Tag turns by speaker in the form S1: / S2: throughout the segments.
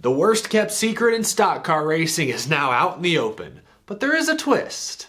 S1: The worst kept secret in stock car racing is now out in the open. But there is a twist.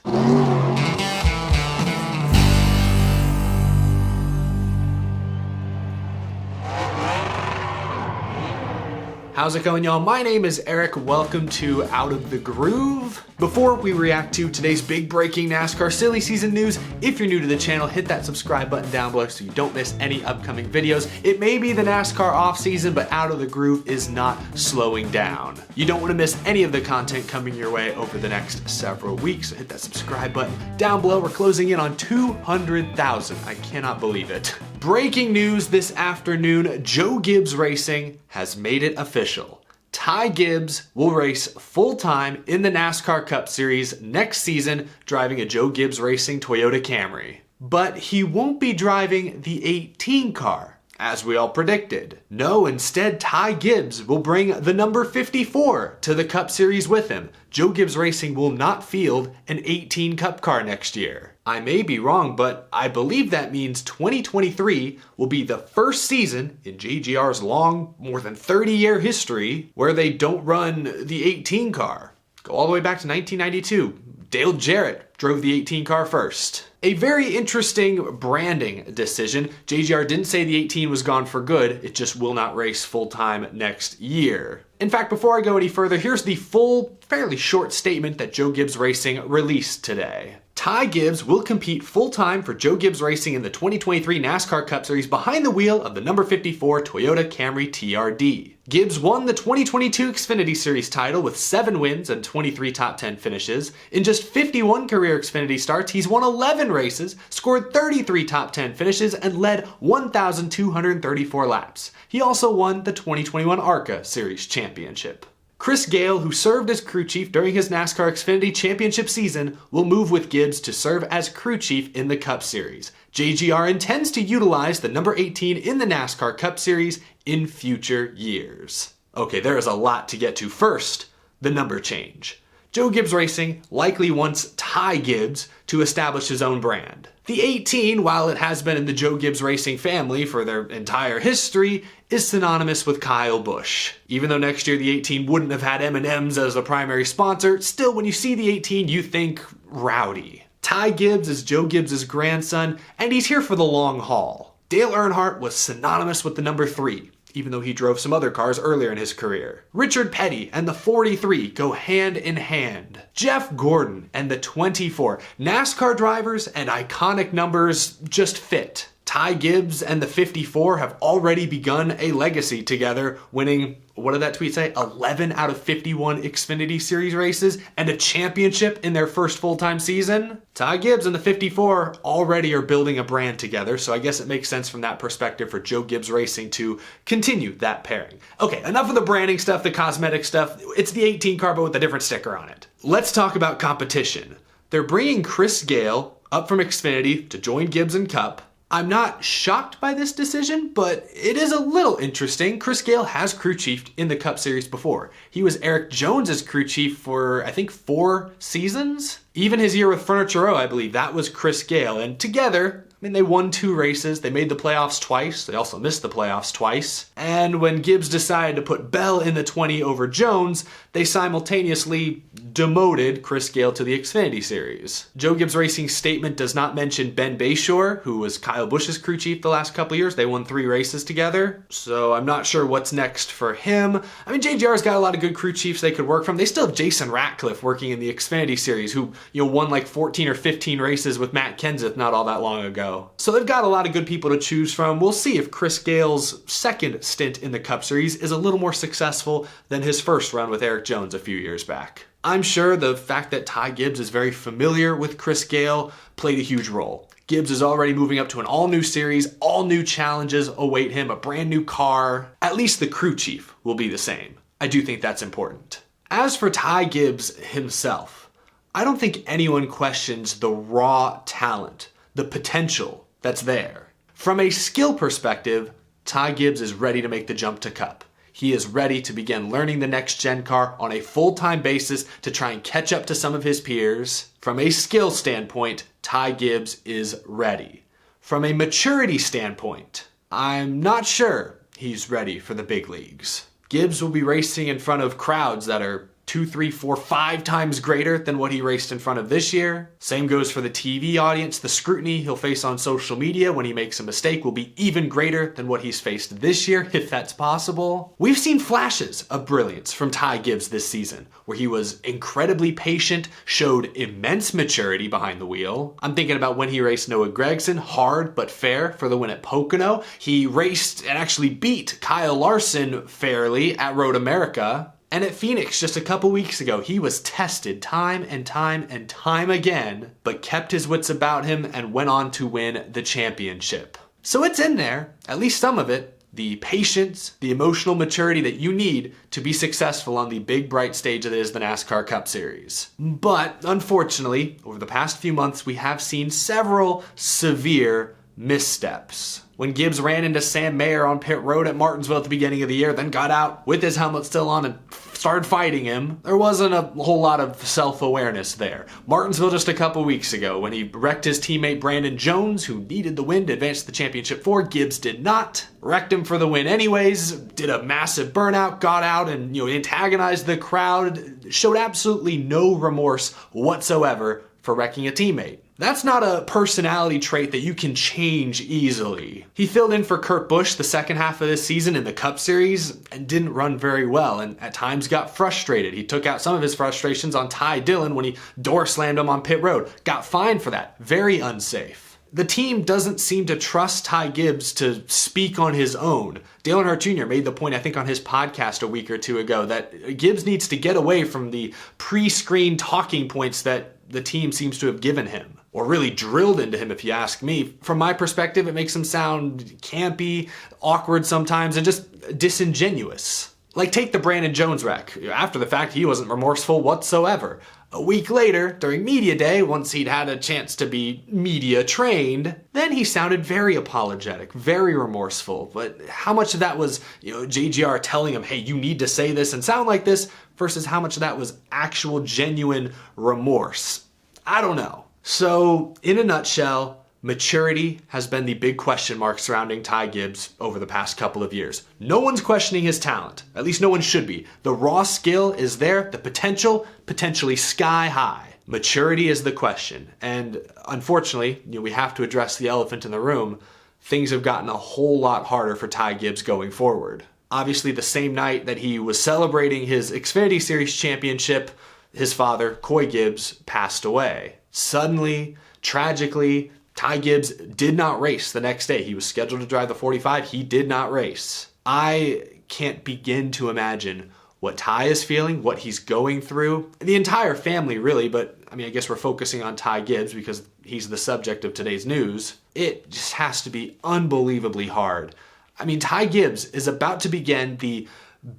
S1: How's it going, y'all? My name is Eric. Welcome to Out of the Groove. Before we react to today's big breaking NASCAR silly season news, if you're new to the channel, hit that subscribe button down below so you don't miss any upcoming videos. It may be the NASCAR off season, but Out of the Groove is not slowing down. You don't want to miss any of the content coming your way over the next several weeks, so hit that subscribe button down below. We're closing in on 200,000. I cannot believe it. Breaking news this afternoon, Joe Gibbs Racing has made it official. Ty Gibbs will race full-time in the NASCAR Cup Series next season, driving a Joe Gibbs Racing Toyota Camry. But he won't be driving the 18 car, as we all predicted. No, instead, Ty Gibbs will bring the number 54 to the Cup Series with him. Joe Gibbs Racing will not field an 18 Cup car next year. I may be wrong, but I believe that means 2023 will be the first season in JGR's long, more than 30-year history where they don't run the 18 car. Go all the way back to 1992. Dale Jarrett drove the 18 car first. A very interesting branding decision. JGR didn't say the 18 was gone for good, it just will not race full-time next year. In fact, before I go any further, here's the full, fairly short statement that Joe Gibbs Racing released today. Ty Gibbs will compete full-time for Joe Gibbs Racing in the 2023 NASCAR Cup Series behind the wheel of the number 54 Toyota Camry TRD. Gibbs won the 2022 Xfinity Series title with 7 wins and 23 top 10 finishes. In just 51 career Xfinity starts, he's won 11 races, scored 33 top 10 finishes, and led 1,234 laps. He also won the 2021 ARCA Series Championship. Chris Gale, who served as crew chief during his NASCAR Xfinity Championship season, will move with Gibbs to serve as crew chief in the Cup Series. JGR intends to utilize the number 18 in the NASCAR Cup Series in future years. Okay, there is a lot to get to. First, the number change. Joe Gibbs Racing likely wants Ty Gibbs to establish his own brand. The 18, while it has been in the Joe Gibbs Racing family for their entire history, is synonymous with Kyle Busch. Even though next year the 18 wouldn't have had M&M's as the primary sponsor, still when you see the 18 you think rowdy. Ty Gibbs is Joe Gibbs' grandson, and he's here for the long haul. Dale Earnhardt was synonymous with the number 3. Even though he drove some other cars earlier in his career. Richard Petty and the 43 go hand in hand. Jeff Gordon and the 24. NASCAR drivers and iconic numbers just fit. Ty Gibbs and the 54 have already begun a legacy together, winning, what did that tweet say? 11 out of 51 Xfinity Series races and a championship in their first full-time season. Ty Gibbs and the 54 already are building a brand together, so I guess it makes sense from that perspective for Joe Gibbs Racing to continue that pairing. Okay, enough of the branding stuff, the cosmetic stuff. It's the 18 car, but with a different sticker on it. Let's talk about competition. They're bringing Chris Gale up from Xfinity to join Gibbs and Cup. I'm not shocked by this decision, but it is a little interesting. Chris Gale has crew chiefed in the Cup Series before. He was Eric Jones's crew chief for, I think, 4 seasons? Even his year with Furniture Row, I believe, that was Chris Gale. And together, I mean, they won 2 races, they made the playoffs twice, they also missed the playoffs twice. And when Gibbs decided to put Bell in the 20 over Jones, they simultaneously demoted Chris Gale to the Xfinity Series. Joe Gibbs Racing's statement does not mention Ben Bayshore, who was Kyle Busch's crew chief the last couple of years. They won 3 races together, so I'm not sure what's next for him. I mean, JGR's got a lot of good crew chiefs they could work from. They still have Jason Ratcliffe working in the Xfinity Series, who won like 14 or 15 races with Matt Kenseth not all that long ago. So they've got a lot of good people to choose from. We'll see if Chris Gale's second stint in the Cup Series is a little more successful than his first run with Eric Jones a few years back. I'm sure the fact that Ty Gibbs is very familiar with Chris Gale played a huge role. Gibbs is already moving up to an all-new series, all new challenges await him, a brand new car. At least the crew chief will be the same. I do think that's important. As for Ty Gibbs himself, I don't think anyone questions the raw talent, the potential that's there. From a skill perspective, Ty Gibbs is ready to make the jump to Cup. He is ready to begin learning the next gen car on a full-time basis to try and catch up to some of his peers. From a skill standpoint, Ty Gibbs is ready. From a maturity standpoint, I'm not sure he's ready for the big leagues. Gibbs will be racing in front of crowds that are 2, 3, 4, 5 times greater than what he raced in front of this year. Same goes for the TV audience. The scrutiny he'll face on social media when he makes a mistake will be even greater than what he's faced this year, if that's possible. We've seen flashes of brilliance from Ty Gibbs this season, where he was incredibly patient, showed immense maturity behind the wheel. I'm thinking about when he raced Noah Gragson, hard but fair, for the win at Pocono. He raced and actually beat Kyle Larson fairly at Road America. And at Phoenix just a couple weeks ago, he was tested time and time and time again, but kept his wits about him and went on to win the championship. So it's in there, at least some of it, the patience, the emotional maturity that you need to be successful on the big bright stage that is the NASCAR Cup Series. But unfortunately, over the past few months, we have seen several severe missteps. When Gibbs ran into Sam Mayer on pit road at Martinsville at the beginning of the year, then got out with his helmet still on and started fighting him, there wasn't a whole lot of self-awareness there. Martinsville just a couple weeks ago, when he wrecked his teammate Brandon Jones, who needed the win to advance to the championship 4, Gibbs did not. Wrecked him for the win anyways, did a massive burnout, got out and antagonized the crowd, showed absolutely no remorse whatsoever for wrecking a teammate. That's not a personality trait that you can change easily. He filled in for Kurt Busch the second half of this season in the Cup Series and didn't run very well, and at times got frustrated. He took out some of his frustrations on Ty Dillon when he door slammed him on pit road. Got fined for that. Very unsafe. The team doesn't seem to trust Ty Gibbs to speak on his own. Dale Earnhardt Jr. made the point, I think, on his podcast a week or two ago, that Gibbs needs to get away from the pre-screened talking points that the team seems to have given him, or really drilled into him, if you ask me. From my perspective, it makes him sound campy, awkward sometimes, and just disingenuous. Like, take the Brandon Jones wreck. After the fact, he wasn't remorseful whatsoever. A week later, during media day, once he'd had a chance to be media trained, then he sounded very apologetic, very remorseful. But how much of that was, JGR telling him, hey, you need to say this and sound like this, versus how much of that was actual genuine remorse? I don't know. So, in a nutshell, maturity has been the big question mark surrounding Ty Gibbs over the past couple of years. No one's questioning his talent. At least no one should be. The raw skill is there, the potential, potentially sky high. Maturity is the question. And unfortunately, we have to address the elephant in the room. Things have gotten a whole lot harder for Ty Gibbs going forward. Obviously, the same night that he was celebrating his Xfinity Series championship, his father, Coy Gibbs, passed away. Suddenly, tragically, Ty Gibbs did not race the next day. He was scheduled to drive the 45. He did not race. I can't begin to imagine what Ty is feeling, what he's going through. The entire family, really, but I guess we're focusing on Ty Gibbs because he's the subject of today's news. It just has to be unbelievably hard. Ty Gibbs is about to begin the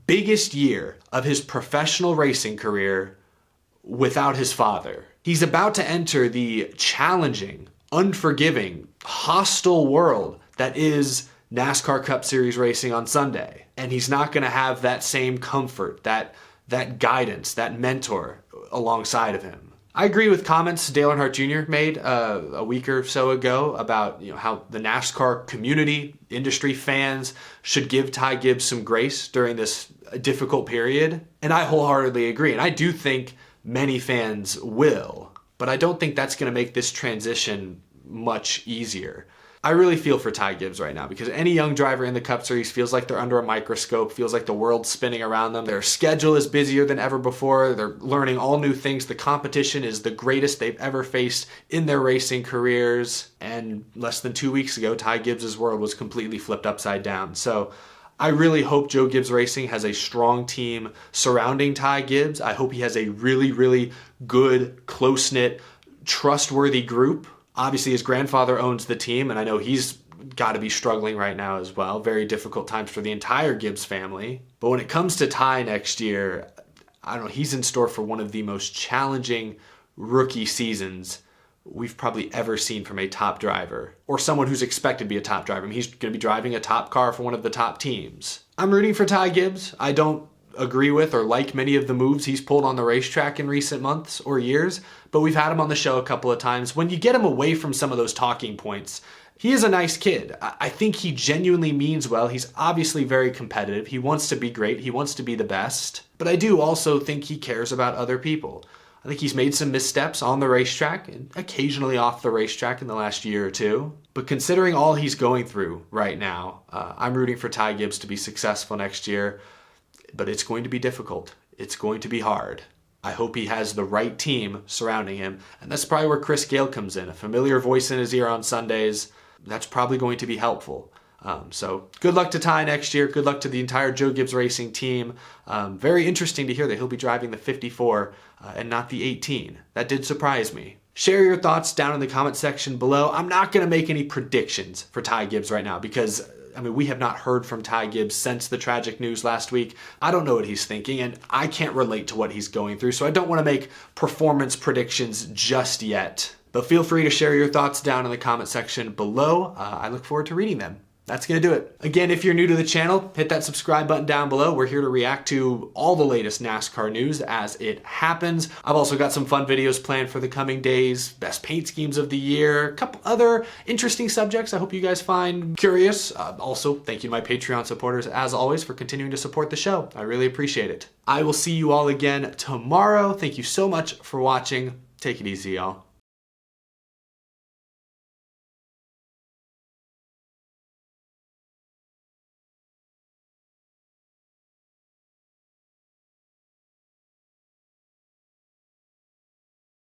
S1: biggest year of his professional racing career without his father. He's about to enter the challenging, unforgiving, hostile world that is NASCAR Cup Series racing on Sunday. And he's not going to have that same comfort, that guidance, that mentor alongside of him. I agree with comments Dale Earnhardt Jr. made a week or so ago about how the NASCAR community, industry fans should give Ty Gibbs some grace during this difficult period. And I wholeheartedly agree. And I do think many fans will. But I don't think that's going to make this transition much easier. I really feel for Ty Gibbs right now because any young driver in the Cup Series feels like they're under a microscope, feels like the world's spinning around them. Their schedule is busier than ever before. They're learning all new things. The competition is the greatest they've ever faced in their racing careers. And less than 2 weeks ago, Ty Gibbs' world was completely flipped upside down. So I really hope Joe Gibbs Racing has a strong team surrounding Ty Gibbs. I hope he has a really, really good, close-knit, trustworthy group. Obviously, his grandfather owns the team, and I know he's got to be struggling right now as well. Very difficult times for the entire Gibbs family. But when it comes to Ty next year, I don't know, he's in store for one of the most challenging rookie seasons we've probably ever seen from a top driver, or someone who's expected to be a top driver. He's going to be driving a top car for one of the top teams. I'm rooting for Ty Gibbs. I don't agree with or like many of the moves he's pulled on the racetrack in recent months or years, but we've had him on the show a couple of times. When you get him away from some of those talking points, he is a nice kid. I think he genuinely means well. He's obviously very competitive. He wants to be great. He wants to be the best. But I do also think he cares about other people. I think he's made some missteps on the racetrack and occasionally off the racetrack in the last year or two. But considering all he's going through right now, I'm rooting for Ty Gibbs to be successful next year. But it's going to be difficult. It's going to be hard. I hope he has the right team surrounding him. And that's probably where Chris Gale comes in. A familiar voice in his ear on Sundays. That's probably going to be helpful. So good luck to Ty next year. Good luck to the entire Joe Gibbs Racing team. Very interesting to hear that he'll be driving the 54 and not the 18. That did surprise me. Share your thoughts down in the comment section below. I'm not going to make any predictions for Ty Gibbs right now because, I mean, we have not heard from Ty Gibbs since the tragic news last week. I don't know what he's thinking, and I can't relate to what he's going through, so I don't want to make performance predictions just yet. But feel free to share your thoughts down in the comment section below. I look forward to reading them. That's going to do it. Again, if you're new to the channel, hit that subscribe button down below. We're here to react to all the latest NASCAR news as it happens. I've also got some fun videos planned for the coming days, best paint schemes of the year, a couple other interesting subjects I hope you guys find curious. Also, thank you to my Patreon supporters, as always, for continuing to support the show. I really appreciate it. I will see you all again tomorrow. Thank you so much for watching. Take it easy, y'all.